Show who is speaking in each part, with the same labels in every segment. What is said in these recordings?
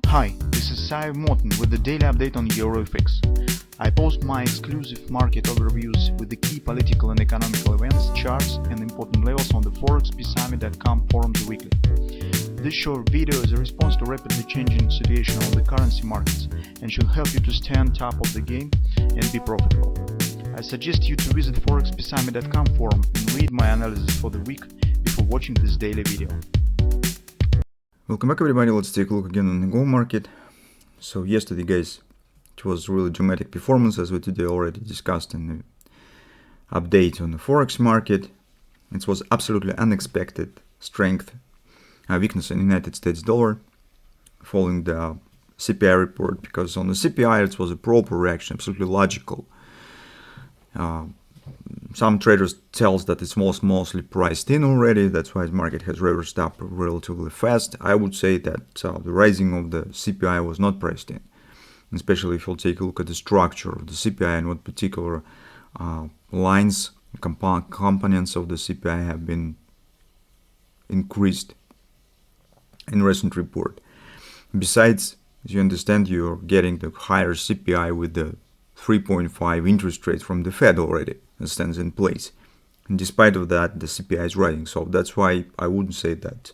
Speaker 1: Hi, this is Sive Morten with the daily update on EuroFX. I post my exclusive market overviews with the key political and economical events, charts and important levels on the ForexPeaceArmy.com forums weekly. This short video is a response to rapidly changing situation on the currency markets and should help you to stay on top of the game and be profitable. I suggest you to visit ForexPeaceArmy.com forum and read my analysis for the week before watching this daily video.
Speaker 2: Welcome back everybody, let's take a look again on the gold market. So yesterday guys, it was really dramatic performance as we today already discussed in the update on the Forex market. It was absolutely unexpected strength, weakness in the United States dollar following the CPI report, because on the CPI it was a proper reaction, absolutely logical. Some traders tells that it's mostly priced in already, that's why the market has reversed up relatively fast. I would say that the rising of the CPI was not priced in, especially if you'll take a look at the structure of the CPI and what particular lines, components of the CPI have been increased in recent report. Besides, as you understand, you're getting the higher CPI with the 3.5 interest rate from the Fed already stands in place, and despite of that the CPI is rising. So that's why I wouldn't say that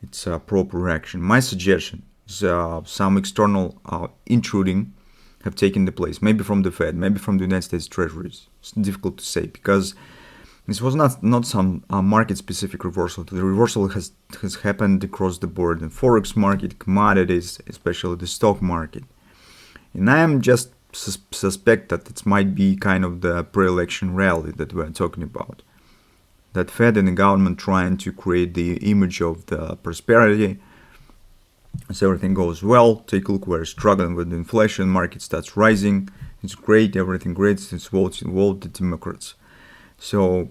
Speaker 2: it's a proper reaction. My suggestion is some external intruding have taken the place, maybe from the Fed, maybe from the United States Treasuries. It's difficult to say, because this was not some market specific reversal. The reversal has happened across the board in Forex market, commodities, especially the stock market. And I am just suspect that it might be kind of the pre-election rally that we're talking about. That Fed and the government trying to create the image of the prosperity. As everything goes well, take a look, we're struggling with the inflation, market starts rising, it's great, everything great, it's vote the Democrats. So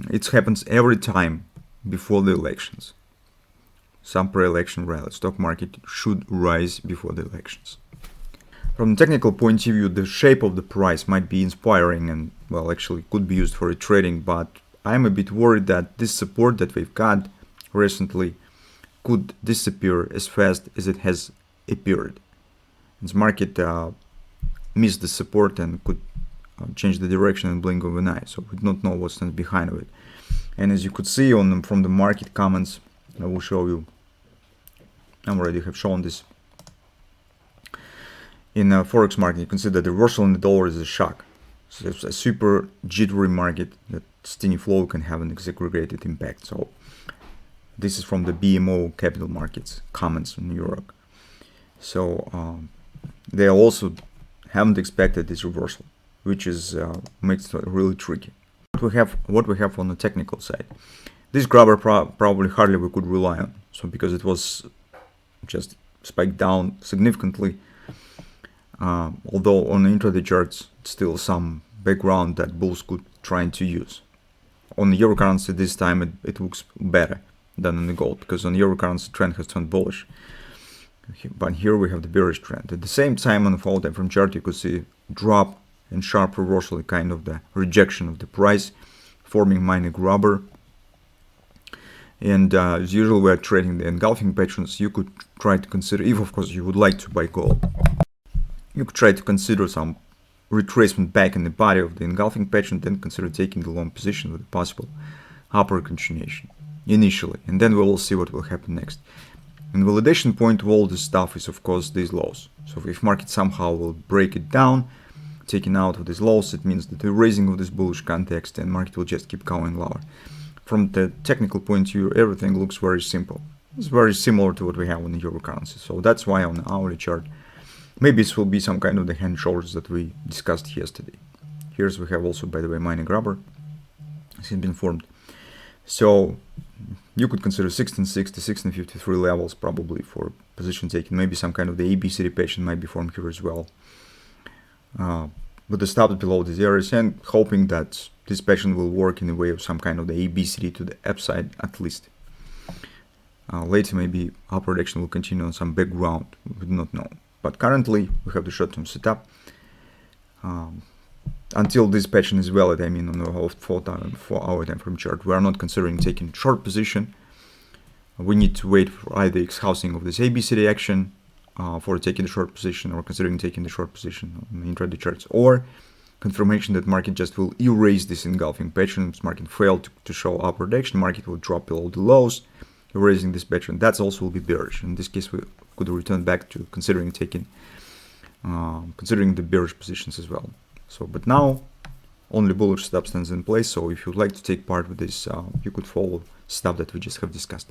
Speaker 2: it happens every time before the elections. Some pre-election rally, stock market should rise before the elections. From the technical point of view, the shape of the price might be inspiring and, well, actually could be used for trading, but I'm a bit worried that this support that we've got recently could disappear as fast as it has appeared. This market missed the support and could change the direction in blink of an eye, so we don't know what stands behind it. And as you could see from the market comments, I will show you, I already have shown this. In Forex market, you can see that the reversal in the dollar is a shock. So it's a super jittery market that steady flow can have an exaggerated impact. So this is from the BMO capital markets comments in New York. So they also haven't expected this reversal, which is makes it really tricky. What we have on the technical side, this grabber probably hardly we could rely on. So because it was just spiked down significantly. Although on the intraday charts, still some background that bulls could try to use. On the euro currency this time it looks better than on the gold, because on the euro currency trend has turned bullish. But here we have the bearish trend. At the same time on the follow time frame chart you could see drop and sharp reversal, kind of the rejection of the price, forming minor grabber. And as usual we are trading the engulfing patterns. You could try to consider, if of course you would like to buy gold, you could try to consider some retracement back in the body of the engulfing pattern, then consider taking the long position with a possible upper continuation initially, and then we will see what will happen next. And the validation point of all this stuff is of course these lows. So if market somehow will break it down, taking out of these lows, it means that the raising of this bullish context and market will just keep going lower. From the technical point of view, everything looks very simple. It's very similar to what we have on the euro currency. So that's why on the hourly chart, maybe this will be some kind of the hand shoulders that we discussed yesterday. Here's we have also, by the way, minor grabber. This has been formed. So you could consider 1660, 1653 levels probably for position taking. Maybe some kind of the ABC patient might be formed here as well. With the stop below these areas, and hoping that this patient will work in the way of some kind of the ABCD to the upside at least. Later maybe upward direction will continue on some background, we do not know. But currently we have the short-term setup. Until this pattern is valid, I mean on the 4-hour time frame chart, we are not considering taking short position. We need to wait for either exhausting of this ABC reaction for taking the short position or considering taking the short position on the intraday charts, or confirmation that market just will erase this engulfing pattern. Market failed to show upward action, market will drop below the lows, erasing this pattern. That's also will be bearish. In this case, we could return back to considering taking considering the bearish positions as well. So, but now only bullish stop stands in place. So if you'd like to take part with this, you could follow stuff that we just have discussed.